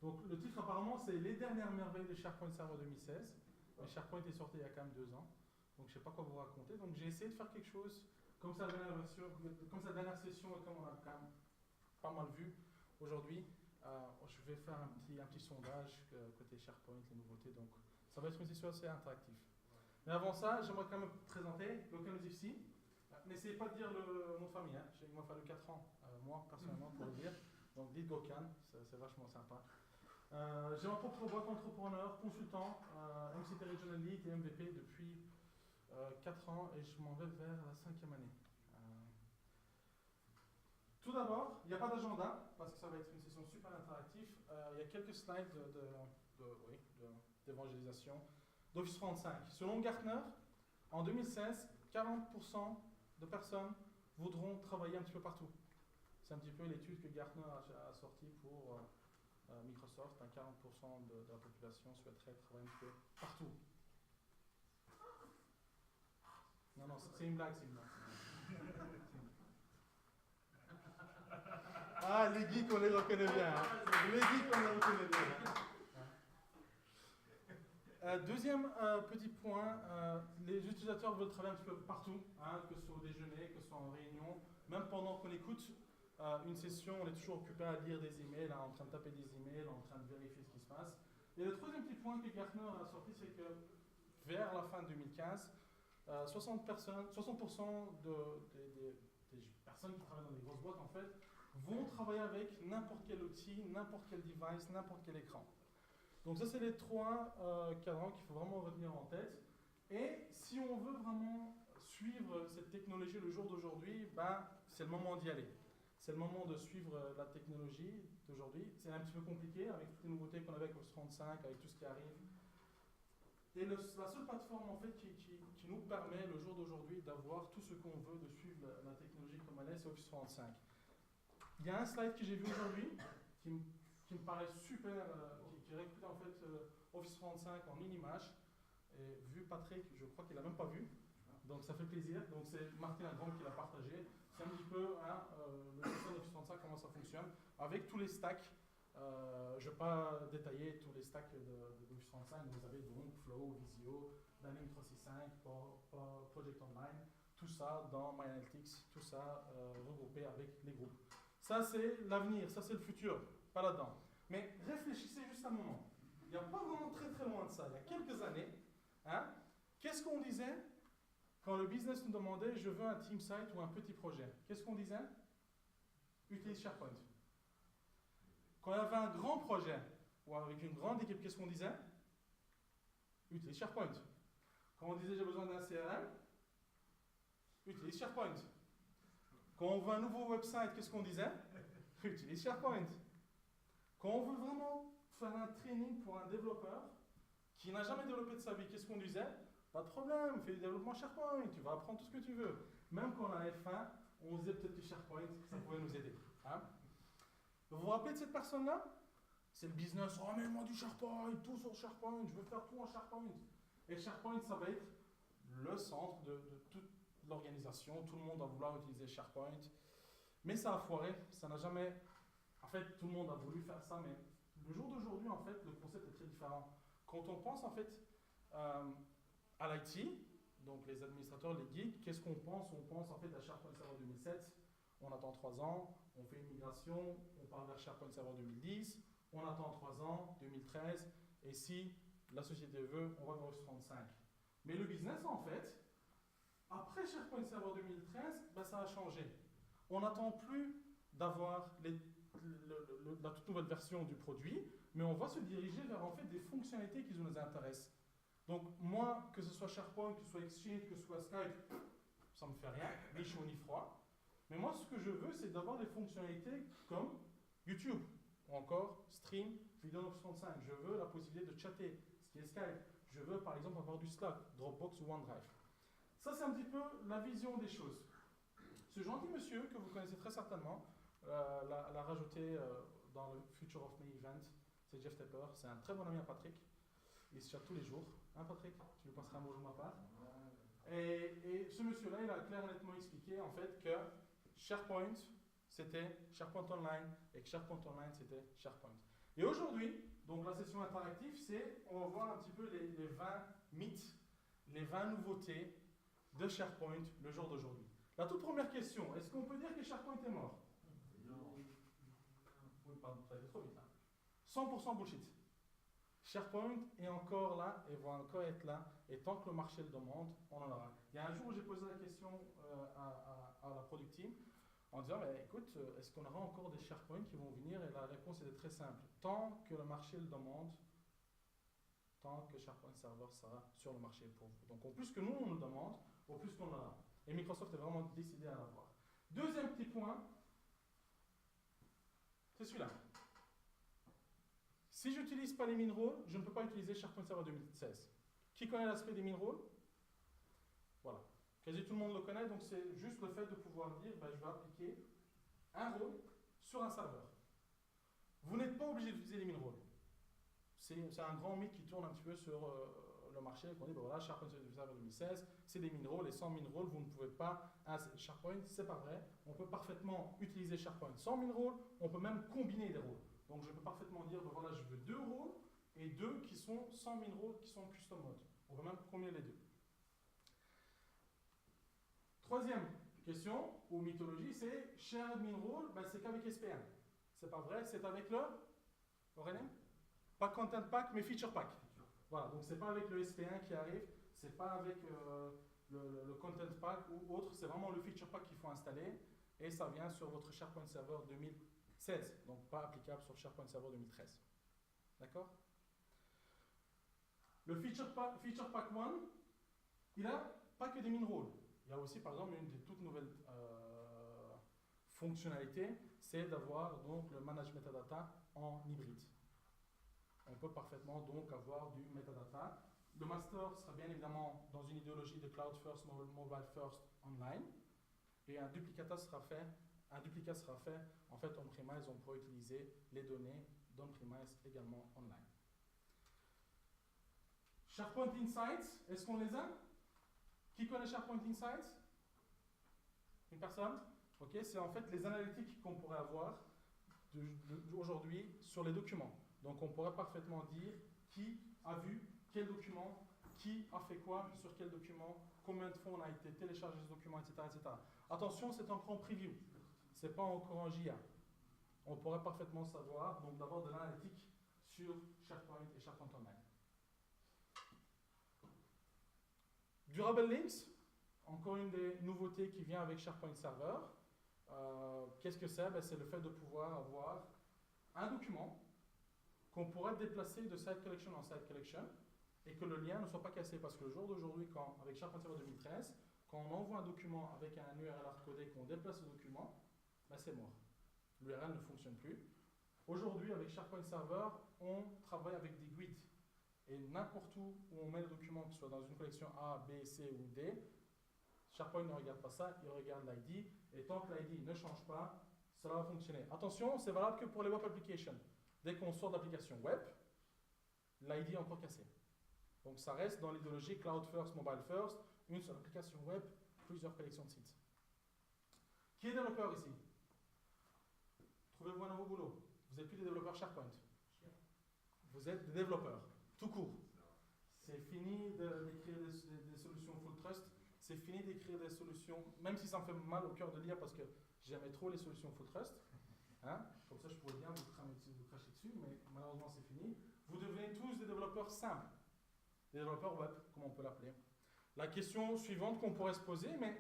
Donc le titre apparemment c'est les dernières merveilles de SharePoint Server 2016. Mais SharePoint est sorti il y a quand même 2 ans. Donc je ne sais pas quoi vous raconter. Donc j'ai essayé de faire quelque chose comme sa dernière version, comme sa dernière session, et comme on a quand même pas mal vu aujourd'hui. Je vais faire un petit sondage côté SharePoint, les nouveautés. Donc ça va être une session assez interactive. Mais avant ça, j'aimerais quand même présenter Localhost. N'essayez pas de dire le nom de famille. Hein. Il m'a fallu 4 ans, moi personnellement, pour le dire. Donc dites Gokan, c'est vachement sympa. J'ai ma propre boîte entrepreneur, consultant, MCT Regional Lead et MVP depuis 4 ans et je m'en vais vers la 5e année. Tout d'abord, il n'y a pas d'agenda parce que ça va être une session super interactive. Il y a quelques slides d'évangélisation d'Office 35. Selon Gartner, en 2016, 40% de personnes voudront travailler un petit peu partout. C'est un petit peu l'étude que Gartner a sortie pour Microsoft. 40% de la population souhaiterait travailler un petit peu partout. Non, c'est une blague, c'est une blague. Ah, les geeks, on les reconnaît bien. Hein. Les geeks, on les reconnaît bien. Deuxième petit point, les utilisateurs veulent travailler un petit peu partout, hein, que ce soit au déjeuner, que ce soit en réunion. Même pendant qu'on écoute une session, on est toujours occupé à lire des emails, hein, en train de taper des emails, en train de vérifier ce qui se passe. Et le troisième petit point que Gartner a sorti, c'est que vers la fin de 2015, 60% des personnes qui travaillent dans des grosses boîtes, en fait, vont travailler avec n'importe quel outil, n'importe quel device, n'importe quel écran. Donc ça, c'est les 3 cadrans qu'il faut vraiment retenir en tête. Et si on veut vraiment suivre cette technologie le jour d'aujourd'hui, ben, c'est le moment d'y aller. C'est le moment de suivre la technologie d'aujourd'hui. C'est un petit peu compliqué avec toutes les nouveautés qu'on avait avec Office 35, avec tout ce qui arrive. Et la seule plateforme en fait qui nous permet le jour d'aujourd'hui d'avoir tout ce qu'on veut, de suivre la technologie comme elle est, c'est Office 35. Il y a un slide que j'ai vu aujourd'hui qui me paraît super, qui récupère en fait Office 35 en une image. Et vu Patrick, je crois qu'il l'a même pas vu, donc ça fait plaisir. Donc c'est Martin Lagrand qui l'a partagé. C'est un petit peu le système d'Office 35, comment ça fonctionne, avec tous les stacks. Je ne vais pas détailler tous les stacks d'Office 35. Vous avez donc Flow, Visio, Dynamics 365, Project Online, tout ça dans MyAnalytics, tout ça regroupé avec les groupes. Ça, c'est l'avenir, ça, c'est le futur, pas là-dedans. Mais réfléchissez juste un moment. Il n'y a pas vraiment très très loin de ça, il y a quelques années, hein, qu'est-ce qu'on disait quand le business nous demandait « je veux un team site ou un petit projet ». Qu'est-ce qu'on disait? Utilise SharePoint. Quand il y avait un grand projet ou avec une grande équipe, qu'est-ce qu'on disait? Utilise SharePoint. Quand on disait « j'ai besoin d'un CRM », utilise SharePoint. Quand on veut un nouveau website, qu'est-ce qu'on disait? Utilise SharePoint. Quand on veut vraiment faire un training pour un développeur qui n'a jamais développé de sa vie, qu'est-ce qu'on disait? Pas de problème, fais du développement SharePoint, tu vas apprendre tout ce que tu veux. Même quand on avait faim, on disait peut-être que SharePoint, ça pouvait nous aider. Hein? Vous vous rappelez de cette personne-là? C'est le business, oh mais moi du SharePoint, tout sur SharePoint, je veux faire tout en SharePoint. Et SharePoint, ça va être le centre de toute l'organisation, tout le monde va vouloir utiliser SharePoint. Mais ça a foiré, ça n'a jamais... En fait, tout le monde a voulu faire ça, mais le jour d'aujourd'hui, en fait, le concept est très différent. Quand on pense, en fait, à l'IT, donc les administrateurs, les geeks, qu'est-ce qu'on pense? On pense, en fait, à SharePoint Server 2007, on attend 3 ans, on fait une migration, on part vers SharePoint Server 2010, on attend 3 ans, 2013, et si la société veut, on va vers Office 35. Mais le business, en fait, après SharePoint Server 2013, ben, ça a changé. On n'attend plus d'avoir la toute nouvelle version du produit, mais on va se diriger vers en fait des fonctionnalités qui nous intéressent. Donc moi, que ce soit SharePoint, que ce soit Exchange, que ce soit Skype, ça ne me fait rien, ni chaud ni froid. Mais moi, ce que je veux, c'est d'avoir des fonctionnalités comme YouTube, ou encore Stream, Video 965. Je veux la possibilité de chatter, ce qui est Skype. Je veux par exemple avoir du Slack, Dropbox ou OneDrive. Ça, c'est un petit peu la vision des choses. Ce gentil monsieur, que vous connaissez très certainement, l'a rajouté dans le Future of Me event, c'est Jeff Tepper. C'est un très bon ami à Patrick. Il se chatte tous les jours. Hein, Patrick? Tu lui passeras un bonjour de ma part. Et ce monsieur-là, il a clairement nettement expliqué en fait que SharePoint, c'était SharePoint Online et que SharePoint Online, c'était SharePoint. Et aujourd'hui, donc la session interactive, c'est, on va voir un petit peu les 20 mythes, les 20 nouveautés de SharePoint le jour d'aujourd'hui. La toute première question, est-ce qu'on peut dire que SharePoint est mort? Non. Oui, pardon, ça a été trop vite. 100% bullshit. SharePoint est encore là et va encore être là, et tant que le marché le demande, on en aura. Il y a un jour où j'ai posé la question à la product team en disant, mais écoute, est-ce qu'on aura encore des SharePoint qui vont venir? Et la réponse était très simple. Tant que le marché le demande, tant que SharePoint Server sera sur le marché pour vous. Donc au plus que nous on le demande, au plus qu'on en a. Et Microsoft est vraiment décidé à l'avoir. Deuxième petit point, c'est celui-là. Si je n'utilise pas les min roles, je ne peux pas utiliser SharePoint Server 2016. Qui connaît l'aspect des min roles? Voilà. Quasi tout le monde le connaît, donc c'est juste le fait de pouvoir dire, ben, je vais appliquer un rôle sur un serveur. Vous n'êtes pas obligé d'utiliser les min roles. C'est un grand mythe qui tourne un petit peu sur le marché, qu'on dit, ben voilà, SharePoint Server 2016, c'est des min roles, et sans min roles, vous ne pouvez pas. SharePoint, c'est pas vrai. On peut parfaitement utiliser SharePoint sans min roles, on peut même combiner des rôles. Donc je peux parfaitement dire, ben voilà, je veux 2 rôles et 2 qui sont sans min roles, qui sont custom mode. On peut même combiner les deux. Troisième question, ou mythologie, c'est shared min role, ben c'est qu'avec SPM. C'est pas vrai, c'est avec le Aurélien? Pas Content Pack, mais Feature Pack. Voilà, donc c'est pas avec le SP1 qui arrive, c'est pas avec le Content Pack ou autre, c'est vraiment le Feature Pack qu'il faut installer, et ça vient sur votre SharePoint Server 2016, donc pas applicable sur SharePoint Server 2013. D'accord? Le Feature Pack 1, il n'a pas que des min roles. Il y a aussi, par exemple, une des toutes nouvelles fonctionnalités, c'est d'avoir donc le manage metadata en hybride. On peut parfaitement donc avoir du metadata. Le master sera bien évidemment dans une idéologie de cloud first, mobile first, online. Et un duplicat sera fait en fait on-premise, on pourra utiliser les données d'on-premise également online. SharePoint Insights, est-ce qu'on les a? Qui connaît SharePoint Insights? Une personne? Ok, c'est en fait les analytiques qu'on pourrait avoir aujourd'hui sur les documents. Donc on pourrait parfaitement dire qui a vu quel document, qui a fait quoi sur quel document, combien de fois on a été téléchargé ce document, etc. etc. Attention, c'est encore en preview, c'est pas encore en JA. On pourrait parfaitement savoir, donc d'avoir de l'analytique sur SharePoint et SharePoint Online. Durable Links, encore une des nouveautés qui vient avec SharePoint Server. Qu'est-ce que c'est? Ben, c'est le fait de pouvoir avoir un document qu'on pourrait déplacer de side collection en side collection et que le lien ne soit pas cassé. Parce que le jour d'aujourd'hui, avec SharePoint Server 2013, quand on envoie un document avec un URL hardcodé, qu'on déplace le document, ben c'est mort. L'URL ne fonctionne plus. Aujourd'hui, avec SharePoint Server, on travaille avec des GUID. Et n'importe où on met le document, que ce soit dans une collection A, B, C ou D, SharePoint ne regarde pas ça, il regarde l'ID. Et tant que l'ID ne change pas, cela va fonctionner. Attention, c'est valable que pour les web applications. Dès qu'on sort d'application web, l'ID est encore cassé. Donc ça reste dans l'idéologie cloud first, mobile first, une seule application web, plusieurs collections de sites. Qui est développeur ici? Trouvez-vous un nouveau boulot. Vous n'êtes plus des développeurs SharePoint. Vous êtes des développeurs, tout court. C'est fini d'écrire des solutions full trust. C'est fini d'écrire des solutions, même si ça me fait mal au cœur de lire parce que j'aimais trop les solutions full trust. Hein? Comme ça, je pourrais bien vous cracher dessus, mais malheureusement, c'est fini. Vous devenez tous des développeurs simples. Des développeurs web, comme on peut l'appeler. La question suivante qu'on pourrait se poser, mais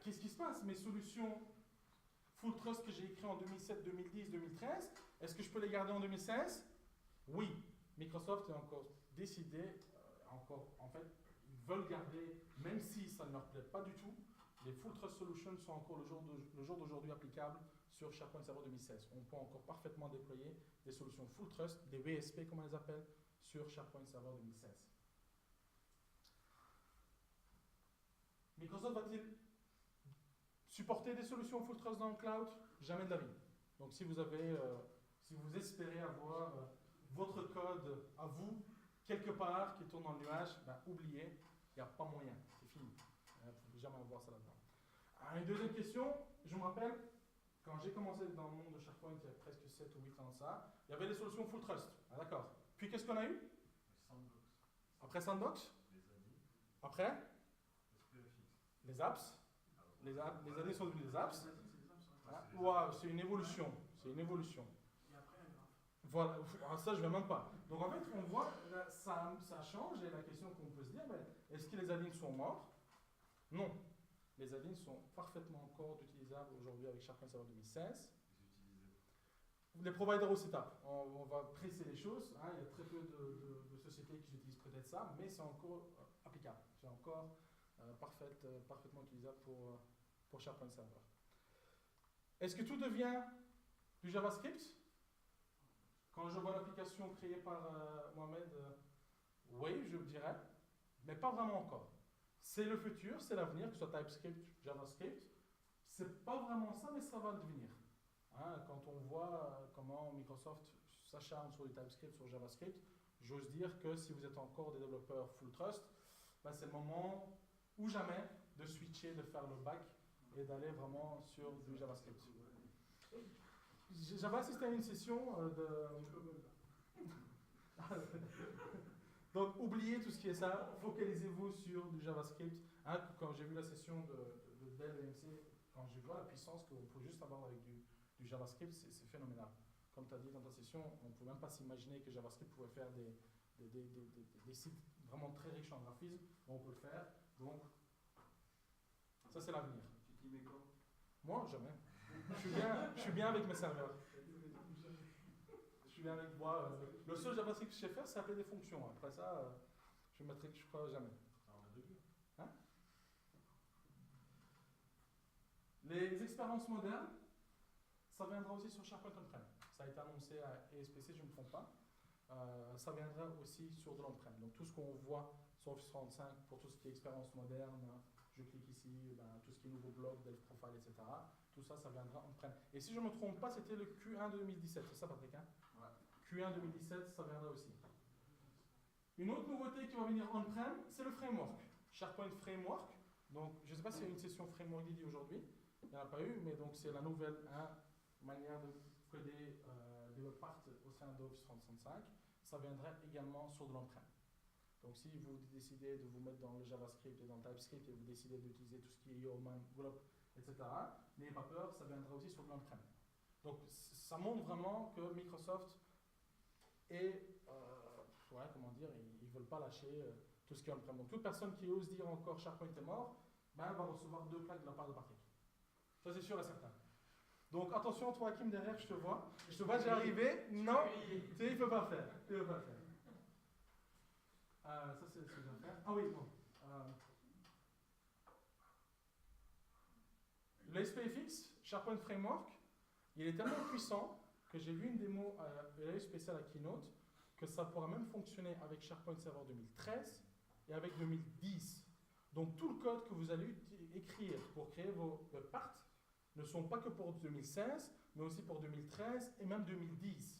qu'est-ce qui se passe? Mes solutions full trust que j'ai écrites en 2007, 2010, 2013, est-ce que je peux les garder en 2016? Oui. Microsoft est encore décidé, en fait, ils veulent garder, même si ça ne leur plaît pas du tout, les full trust solutions sont encore le jour d'aujourd'hui applicables sur SharePoint Server 2016. On peut encore parfaitement déployer des solutions full trust, des WSP comme on les appelle, sur SharePoint Server 2016. Microsoft va-t-il supporter des solutions full trust dans le cloud? Jamais de la vie. Donc si vous espérez avoir votre code à vous, quelque part, qui tourne dans le nuage, ben, oubliez, il n'y a pas moyen, c'est fini. Vous ne pouvez jamais avoir ça là-dedans. Une deuxième question, je me rappelle, quand j'ai commencé dans le monde de SharePoint il y a presque 7 ou 8 ans de ça, il y avait les solutions Full Trust. Ah, d'accord. Puis qu'est-ce qu'on a eu? Sandbox. Après Sandbox? Les addis. Après? SPFX. Les apps. Les addis sont devenus des apps. Ah, Wow, c'est une évolution. C'est une évolution. Et après, un graphe. Voilà, ça je ne vais même pas. Donc en fait, on voit, là, ça change et la question qu'on peut se dire, est-ce que les add-ins sont morts? Non. Les add-ins sont parfaitement encore utilisables aujourd'hui avec SharePoint Server 2016. Les providers au setup, on va presser les choses. Hein, il y a très peu de sociétés qui utilisent peut-être ça, mais c'est encore applicable. C'est encore parfaitement utilisable pour SharePoint Server. Est-ce que tout devient du JavaScript? Quand je vois l'application créée par Mohamed, oui, je dirais, mais pas vraiment encore. C'est le futur, c'est l'avenir, que ce soit TypeScript, JavaScript. C'est pas vraiment ça, mais ça va le devenir. Hein, quand on voit comment Microsoft s'acharne sur du TypeScript, sur JavaScript, j'ose dire que si vous êtes encore des développeurs full trust, ben c'est le moment ou jamais de switcher, de faire le back et d'aller vraiment sur du JavaScript. J'avais assisté à une session Donc, oubliez tout ce qui est ça, focalisez-vous sur du JavaScript. Hein, quand j'ai vu la session de Dell EMC, quand j'ai vu la puissance qu'on peut juste avoir avec du JavaScript, c'est phénoménal. Comme tu as dit dans ta session, on ne peut même pas s'imaginer que JavaScript pouvait faire des sites vraiment très riches en graphisme. On peut le faire. Donc, ça, c'est l'avenir. Tu t'y mets quand? Moi, jamais. Je suis bien avec mes serveurs. Je suis bien avec moi. Le seul JavaScript que je sais faire, c'est appeler des fonctions. Après ça, je ne mettrai que je crois jamais. Ah, on a deux. Hein? Les expériences modernes, ça viendra aussi sur SharePoint On-Prem. Ça a été annoncé à ESPC, je ne me trompe pas. Ça viendra aussi sur de l'on-prem. Donc tout ce qu'on voit sur Office 365 pour tout ce qui est expérience moderne, je clique ici, tout ce qui est nouveau blog, Delft Profile, etc. Tout ça, ça viendra on-prem. Et si je ne me trompe pas, c'était le Q1 2017, c'est ça Patrick, hein? Ouais. Q1 2017, ça viendra aussi. Une autre nouveauté qui va venir on-prem, c'est le framework. SharePoint Framework. Donc, je ne sais pas s'il y a une session framework dédiée aujourd'hui. Il n'y en a pas eu, mais donc c'est la nouvelle manière de coder des web parts au sein d'Office 365. Ça viendrait également sur de l'on-prem. Donc, si vous décidez de vous mettre dans le JavaScript et dans le TypeScript et vous décidez d'utiliser tout ce qui est Yeoman, Glop, etc., n'ayez pas peur, ça viendra aussi sur de l'on-prem. Donc, ça montre vraiment que Microsoft est, comment dire, ils ne veulent pas lâcher tout ce qui est on-prem. Donc, toute personne qui ose dire encore SharePoint est mort, va recevoir 2 plaques de la part de Patrick. Ça, c'est sûr et certain. Donc, attention, toi, Hakim, derrière, je te vois. Je te vois déjà arriver. Non, tu sais, il ne peut pas faire. Il peut pas faire. Ça, c'est ce que je viens de faire. Ah oui, bon. Le SPFX, SharePoint Framework, il est tellement puissant que j'ai vu une démo spéciale à Keynote que ça pourra même fonctionner avec SharePoint Server 2013 et avec 2010. Donc tout le code que vous allez écrire pour créer vos parts ne sont pas que pour 2016, mais aussi pour 2013 et même 2010.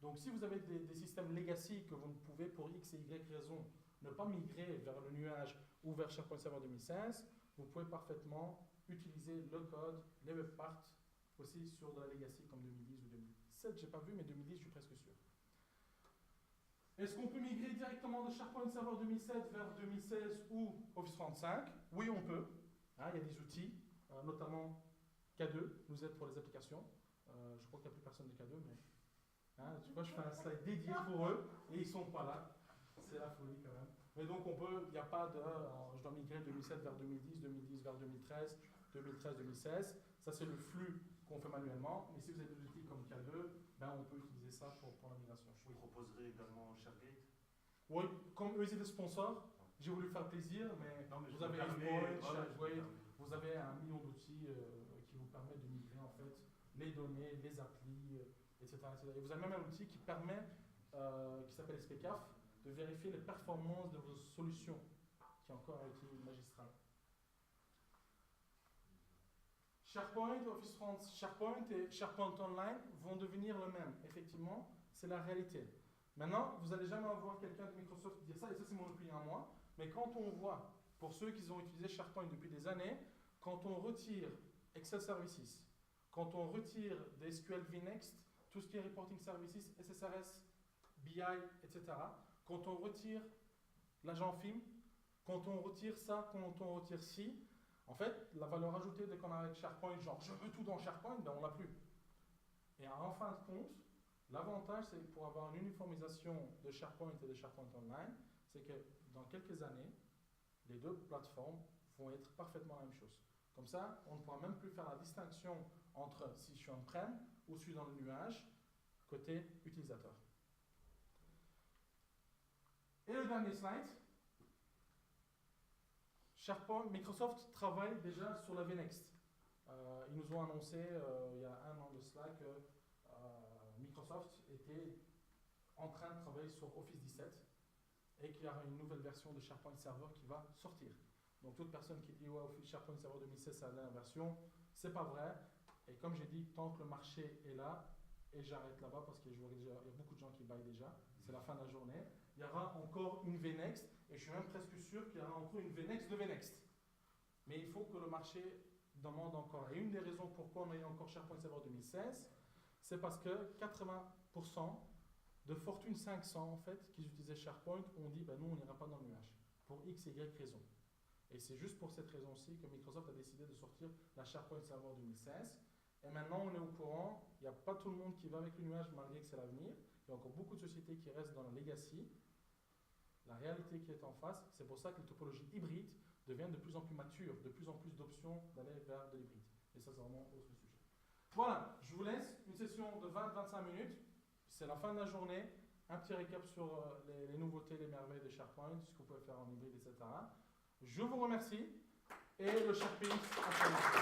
Donc si vous avez des systèmes legacy que vous ne pouvez pour X et Y raison ne pas migrer vers le nuage ou vers SharePoint Server 2016, vous pouvez parfaitement utiliser le code, les web parts aussi sur de la legacy comme 2010 ou 2017. Je n'ai pas vu, mais 2010, je suis presque sûr. Est-ce qu'on peut migrer directement de SharePoint Server 2007 vers 2016 ou Office 365? Oui, on peut. Hein, il y a des outils, notamment K2, nous aide pour les applications. Je crois qu'il n'y a plus personne de K2, mais tu vois, je fais un slide dédié pour eux et ils ne sont pas là. C'est la folie quand même. Mais donc on peut, il n'y a pas de, je dois migrer 2007 vers 2010, 2010 vers 2013, 2013, 2016. Ça c'est le flux qu'on fait manuellement. Mais si vous avez des outils comme K2, on peut utiliser ça pour la migration. Je proposerai également ShareGate. Oui, comme eux étaient des sponsors, j'ai voulu faire plaisir, mais, vous avez SharePoint, ShareGate, vous avez un million d'outils qui vous permettent de migrer en fait les données, les applis, etc., etc. Et vous avez même un outil qui permet, qui s'appelle SPCAF, de vérifier les performances de vos solutions, qui est encore un outil magistral. SharePoint, Office France, SharePoint et SharePoint Online vont devenir le même. Effectivement, c'est la réalité. Maintenant, vous n'allez jamais avoir quelqu'un de Microsoft dire ça, et ça c'est mon opinion à moi, mais quand on voit, pour ceux qui ont utilisé SharePoint depuis des années, quand on retire Excel Services, quand on retire des SQL vNext, tout ce qui est reporting services, SSRS, BI, etc., quand on retire l'agent FIM, quand on retire ça, quand on retire ci, en fait, la valeur ajoutée dès qu'on a avec SharePoint, genre je veux tout dans SharePoint, ben on l'a plus. Et en fin de compte, l'avantage, c'est pour avoir une uniformisation de SharePoint et de SharePoint Online, c'est que dans quelques années, les deux plateformes vont être parfaitement la même chose. Comme ça, on ne pourra même plus faire la distinction entre si je suis on-prem ou si je suis dans le nuage, côté utilisateur. Et le dernier slide. SharePoint, Microsoft travaille déjà sur la vNext. Ils nous ont annoncé il y a un an de cela que Microsoft était en train de travailler sur Office 17 et qu'il y aura une nouvelle version de SharePoint Server qui va sortir. Donc toute personne qui dit ouais, SharePoint Server 2016 c'est la dernière version, c'est pas vrai. Et comme j'ai dit, tant que le marché est là, et j'arrête là-bas parce que je vois déjà, il y a beaucoup de gens qui baillent déjà, c'est la fin de la journée, il y aura encore une vNext, et je suis même presque sûr qu'il y aura encore une vNext de vNext. Mais il faut que le marché demande encore. Et une des raisons pourquoi on a eu encore SharePoint Server 2016, c'est parce que 80% de Fortune 500 en fait, qui utilisaient SharePoint, ont dit ben nous on n'ira pas dans le nuage, pour X et Y raison. Et c'est juste pour cette raison-ci que Microsoft a décidé de sortir la SharePoint Server 2016. Et maintenant on est au courant, il n'y a pas tout le monde qui va avec le nuage malgré que c'est l'avenir. Il y a encore beaucoup de sociétés qui restent dans la legacy. La réalité qui est en face, c'est pour ça que les topologies hybrides deviennent de plus en plus matures, de plus en plus d'options d'aller vers de l'hybride. Et ça c'est vraiment autre sujet. Voilà, je vous laisse une session de 20-25 minutes. C'est la fin de la journée. Un petit récap sur les nouveautés, les merveilles de SharePoint, ce que vous pouvez faire en hybride, etc. Je vous remercie et le SharePoint à très bientôt.